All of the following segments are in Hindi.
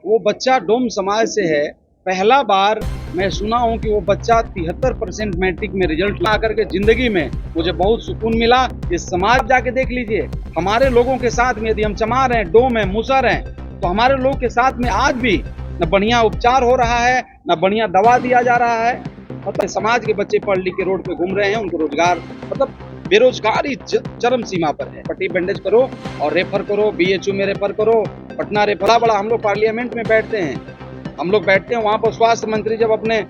वो बच्चा डोम समाज से है। पहला बार मैं सुना हूँ कि वो बच्चा 73% मैट्रिक में रिजल्ट ला करके जिंदगी में मुझे बहुत सुकून मिला। इस समाज जाके देख लीजिए, हमारे लोगों के साथ में यदि हम चमार हैं, डोम हैं, मुसर हैं, तो हमारे लोग के साथ में आज भी न बढ़िया उपचार हो रहा है, न बढ़िया दवा दिया जा रहा है। मतलब समाज के बच्चे पढ़ लिख के रोड पे घूम रहे हैं, उनको रोजगार मतलब बेरोजगारी चरम सीमा पर है। पट्टी बैंडेज करो और रेफर करो, बीएचयू में रेफर करो, पटना रेफर। बड़ा हम लोग पार्लियामेंट में बैठते हैं, वहाँ पर स्वास्थ्य मंत्री जब अपने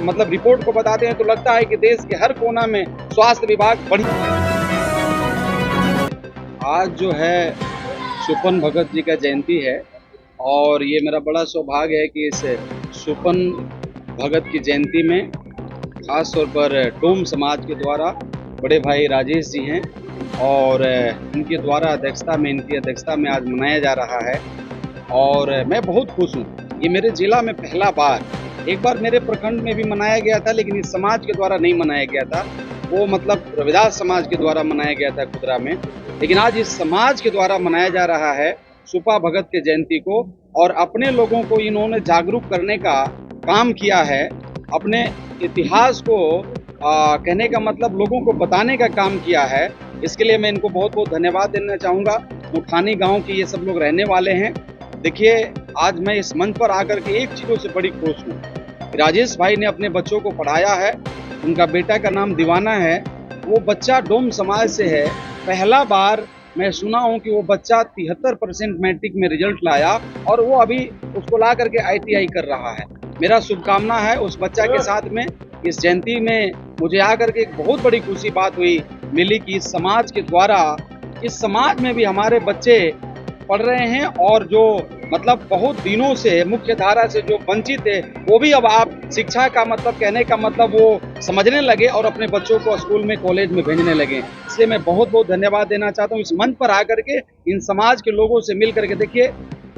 मतलब रिपोर्ट को बताते हैं तो लगता है कि देश के हर कोना में स्वास्थ्य विभाग बढ़िया। आज जो है सुपन भगत जी का जयंती है और ये मेरा बड़ा सौभाग्य है कि इस सुपन भगत की जयंती में खास तौर पर डोम समाज के द्वारा बड़े भाई राजेश जी हैं और इनके द्वारा इनकी अध्यक्षता में आज मनाया जा रहा है और मैं बहुत खुश हूँ। ये मेरे जिला में पहला बार, एक बार मेरे प्रखंड में भी मनाया गया था लेकिन इस समाज के द्वारा नहीं मनाया गया था, वो मतलब रविदास समाज के द्वारा मनाया गया था खुदरा में। लेकिन आज इस समाज के द्वारा मनाया जा रहा है सुपा भगत के जयंती को और अपने लोगों को इन्होंने जागरूक करने का काम किया है। अपने इतिहास को कहने का मतलब लोगों को बताने का काम किया है। इसके लिए मैं इनको बहुत बहुत धन्यवाद देना चाहूँगा। मुठानी गांव के ये सब लोग रहने वाले हैं। देखिए, आज मैं इस मंच पर आकर के एक चीज़ों से बड़ी खुश हूँ। राजेश भाई ने अपने बच्चों को पढ़ाया है, उनका बेटा का नाम दीवाना है। वो बच्चा डोम समाज से है। पहला बार मैं सुना हूँ कि वो बच्चा 73% मैट्रिक में रिजल्ट लाया और वो अभी उसको ला करके ITI कर रहा है। मेरा शुभकामना है उस बच्चा के साथ में। इस जयंती में मुझे आकर के एक बहुत बड़ी खुशी बात मिली कि इस समाज के द्वारा इस समाज में भी हमारे बच्चे पढ़ रहे हैं और जो मतलब बहुत दिनों से मुख्य धारा से जो वंचित है वो भी अब आप शिक्षा का मतलब कहने का मतलब वो समझने लगे और अपने बच्चों को स्कूल में कॉलेज में भेजने लगे। इसलिए मैं बहुत बहुत धन्यवाद देना चाहता हूँ इस मंच पर आकर के इन समाज के लोगों से मिल करके। देखिए,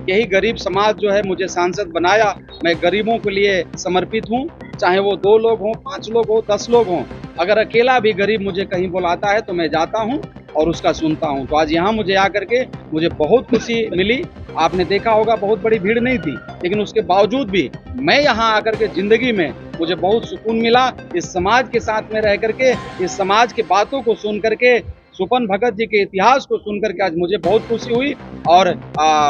यही गरीब समाज जो है मुझे सांसद बनाया। मैं गरीबों के लिए समर्पित हूँ, चाहे वो 2 लोग हों, 5 लोग हों, 10 लोग हों। अगर अकेला भी गरीब मुझे कहीं बुलाता है तो मैं जाता हूँ और उसका सुनता हूँ। तो आज यहाँ मुझे आकर के मुझे बहुत खुशी मिली। आपने देखा होगा बहुत बड़ी भीड़ नहीं थी, लेकिन उसके बावजूद भी मैं यहाँ आकर के जिंदगी में मुझे बहुत सुकून मिला। इस समाज के साथ में रह करके, इस समाज की बातों को सुन करके, सुपन भगत जी के इतिहास को सुन करके आज मुझे बहुत खुशी हुई। और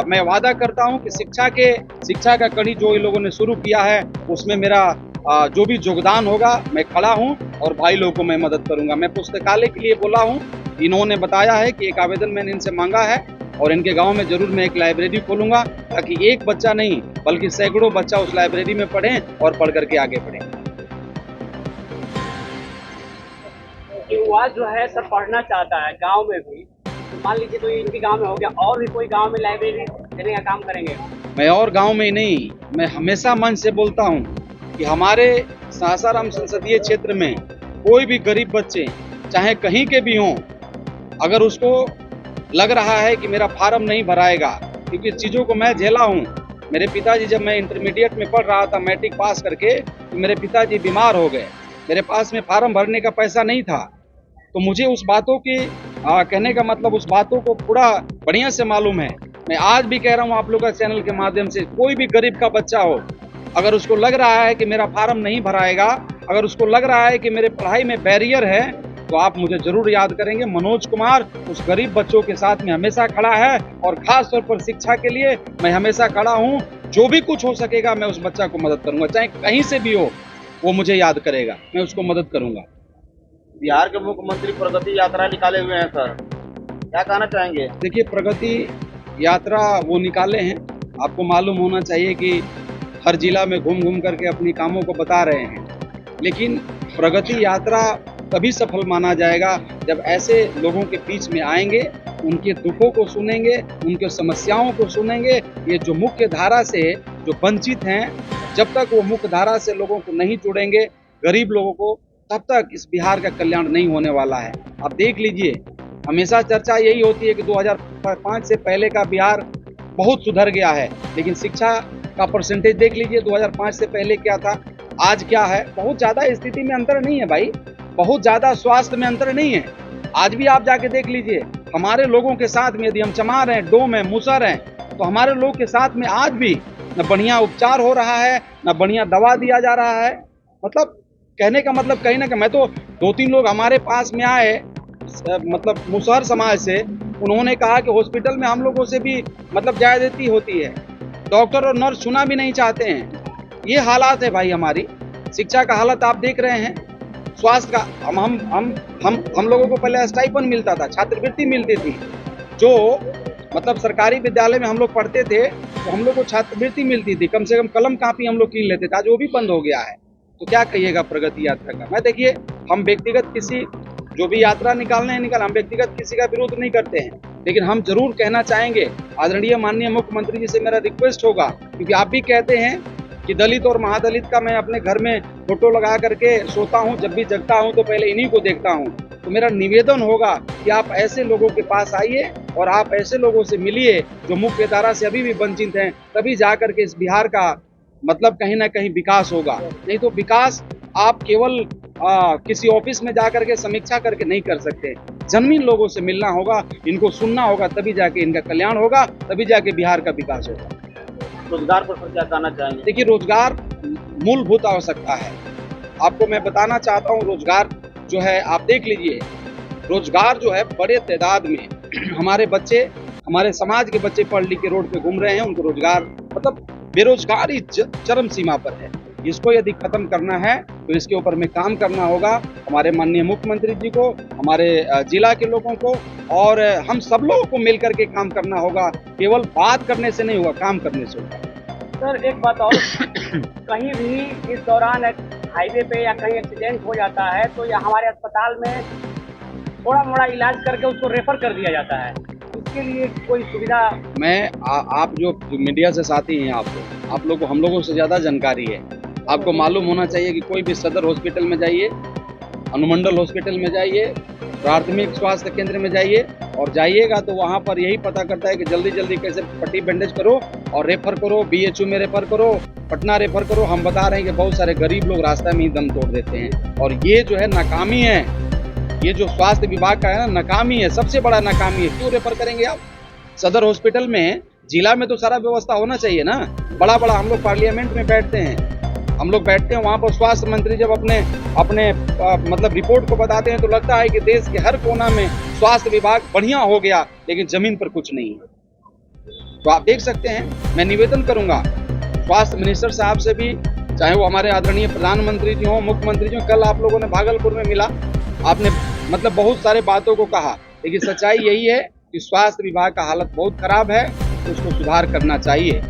मैं वादा करता हूँ कि शिक्षा का कड़ी जो इन लोगों ने शुरू किया है उसमें मेरा जो भी योगदान होगा मैं खड़ा हूँ और भाई लोगों को मैं मदद करूंगा। मैं पुस्तकालय के लिए बोला हूँ, इन्होंने बताया है कि एक आवेदन मैंने इनसे मांगा है और इनके गांव में जरूर मैं एक लाइब्रेरी खोलूंगा ताकि एक बच्चा नहीं बल्कि सैकड़ों बच्चा उस लाइब्रेरी में पढ़ें और पढ़ करके आगे बढ़ें। युवा जो है सब पढ़ना चाहता है गांव में भी, तो मान लीजिए तो इनके गांव में हो गया, और भी कोई गांव में लाइब्रेरी देने का काम करेंगे? मैं और गांव में ही नहीं, मैं हमेशा मन से बोलता हूं कि हमारे सासाराम संसदीय क्षेत्र में कोई भी गरीब बच्चे चाहे कहीं के भी हों, अगर उसको लग रहा है कि मेरा फार्म नहीं भराएगा, क्योंकि चीज़ों को मैं झेला हूँ। मेरे पिताजी जब मैं इंटरमीडिएट में पढ़ रहा था मैट्रिक पास करके, तो मेरे पिताजी बीमार हो गए। मेरे पास में फार्म भरने का पैसा नहीं था, तो मुझे उस बातों की कहने का मतलब उस बातों को पूरा बढ़िया से मालूम है। मैं आज भी कह रहा हूँ आप लोग का चैनल के माध्यम से, कोई भी गरीब का बच्चा हो, अगर उसको लग रहा है कि मेरा फार्म नहीं भराएगा, अगर उसको लग रहा है कि मेरे पढ़ाई में बैरियर है, तो आप मुझे जरूर याद करेंगे। मनोज कुमार उस गरीब बच्चों के साथ में हमेशा खड़ा है और खास तौर पर शिक्षा के लिए मैं हमेशा खड़ा हूँ। जो भी कुछ हो सकेगा मैं उस बच्चा को मदद करूंगा, चाहे कहीं से भी हो, वो मुझे याद करेगा, मैं उसको मदद करूंगा। बिहार के मुख्यमंत्री प्रगति यात्रा निकाले हुए हैं सर, क्या कहना चाहेंगे? देखिए, प्रगति यात्रा वो निकाले हैं, आपको मालूम होना चाहिए कि हर जिला में घूम घूम करके अपनी कामों को बता रहे हैं, लेकिन प्रगति यात्रा तभी सफल माना जाएगा जब ऐसे लोगों के बीच में आएंगे, उनके दुखों को सुनेंगे, उनके समस्याओं को सुनेंगे। ये जो मुख्य धारा से जो वंचित हैं, जब तक वो मुख्य धारा से लोगों को नहीं जोड़ेंगे, गरीब लोगों को, तब तक इस बिहार का कल्याण नहीं होने वाला है। आप देख लीजिए, हमेशा चर्चा यही होती है कि 2005 से पहले का बिहार बहुत सुधर गया है, लेकिन शिक्षा का परसेंटेज देख लीजिए 2005 से पहले क्या था, आज क्या है। बहुत ज़्यादा स्थिति में अंतर नहीं है भाई, बहुत ज़्यादा स्वास्थ्य में अंतर नहीं है। आज भी आप जाके देख लीजिए, हमारे लोगों के साथ में यदि हम चमार हैं, डोम हैं, मुसर हैं, तो हमारे लोग के साथ में आज भी न बढ़िया उपचार हो रहा है, न बढ़िया दवा दिया जा रहा है। मतलब कहने का मतलब कहीं ना कहीं, मैं तो 2-3 लोग हमारे पास में आए मतलब मुसहर समाज से, उन्होंने कहा कि हॉस्पिटल में हम लोगों से भी मतलब ज्यादती होती है, डॉक्टर और नर्स सुना भी नहीं चाहते हैं। ये हालात है भाई हमारी। शिक्षा का हालत आप देख रहे हैं, स्वास्थ्य का हम लोगों को पहले स्टाइपेंड मिलता था, छात्रवृत्ति मिलती थी। जो मतलब सरकारी विद्यालय में हम लोग पढ़ते थे तो हम लोग को छात्रवृत्ति मिलती थी, कम से कम कलम कापी हम लोग कीन लेते थे। आज वो भी बंद हो गया है। तो क्या कहिएगा प्रगति यात्रा का। मैं देखिए, हम व्यक्तिगत किसी जो भी यात्रा निकालने हैं निकाल, हम व्यक्तिगत किसी का विरोध नहीं करते हैं, लेकिन हम जरूर कहना चाहेंगे, आदरणीय माननीय मुख्यमंत्री जी से मेरा रिक्वेस्ट होगा, क्योंकि आप भी कहते हैं कि दलित और महादलित का मैं अपने घर में फोटो लगा करके सोता हूं, जब भी जगता हूं तो पहले इन्हीं को देखता हूं। तो मेरा निवेदन होगा कि आप ऐसे लोगों के पास आइए और आप ऐसे लोगों से मिलिए जो मुख्य धारा से अभी भी वंचित हैं, तभी जाकर के इस बिहार का मतलब कहीं ना कहीं विकास होगा। नहीं तो विकास आप केवल किसी ऑफिस में जाकर के समीक्षा करके नहीं कर सकते। जमीन लोगों से मिलना होगा, इनको सुनना होगा, तभी जाके इनका कल्याण होगा, तभी जाके बिहार का विकास होगा। रोजगार पर क्या कहना चाहेंगे? देखिए, रोजगार मूलभूत आवश्यकता है। आपको मैं बताना चाहता हूँ, रोजगार जो है आप देख लीजिए, रोजगार जो है बड़े तादाद में हमारे बच्चे, हमारे समाज के बच्चे पढ़ लिख के रोड पे घूम रहे हैं, उनको रोजगार मतलब बेरोजगारी चरम सीमा पर है। इसको यदि खत्म करना है तो इसके ऊपर में काम करना होगा हमारे माननीय मुख्यमंत्री जी को, हमारे जिला के लोगों को, और हम सब लोगों को मिलकर के काम करना होगा। केवल बात करने से नहीं होगा, काम करने से होगा। सर एक बात और, कहीं भी इस दौरान हाईवे पे या कहीं एक्सीडेंट हो जाता है तो या हमारे अस्पताल में थोड़ा मोड़ा इलाज करके उसको रेफर कर दिया जाता है, उसके लिए कोई सुविधा? आप जो मीडिया से साथी हैं, आप लोग को हम लोगों से ज़्यादा जानकारी है। आपको मालूम होना चाहिए कि कोई भी सदर हॉस्पिटल में जाइए, अनुमंडल हॉस्पिटल में जाइए, प्राथमिक स्वास्थ्य केंद्र में जाइए, और जाइएगा तो वहाँ पर यही पता करता है कि जल्दी जल्दी कैसे पट्टी बैंडेज करो और रेफर करो, BHU में रेफर करो, पटना रेफर करो। हम बता रहे हैं कि बहुत सारे गरीब लोग रास्ते में ही दम तोड़ देते हैं, और ये जो है नाकामी है। ये जो स्वास्थ्य विभाग का है ना, नाकामी है, सबसे बड़ा नाकामी है। क्यों रेफर करेंगे आप? सदर हॉस्पिटल में, जिला में तो सारा व्यवस्था होना चाहिए ना। बड़ा हम लोग पार्लियामेंट में बैठते हैं, हम लोग बैठते हैं वहाँ पर, स्वास्थ्य मंत्री जब अपने मतलब रिपोर्ट को बताते हैं तो लगता है कि देश के हर कोना में स्वास्थ्य विभाग बढ़िया हो गया, लेकिन जमीन पर कुछ नहीं है। तो आप देख सकते हैं, मैं निवेदन करूंगा स्वास्थ्य मिनिस्टर साहब से भी, चाहे वो हमारे आदरणीय प्रधानमंत्री जी हों, मुख्यमंत्री जी हों। कल आप लोगों ने भागलपुर में मिला, आपने मतलब बहुत सारे बातों को कहा, लेकिन सच्चाई यही है कि स्वास्थ्य विभाग का हालत बहुत खराब है, उसको सुधार करना चाहिए।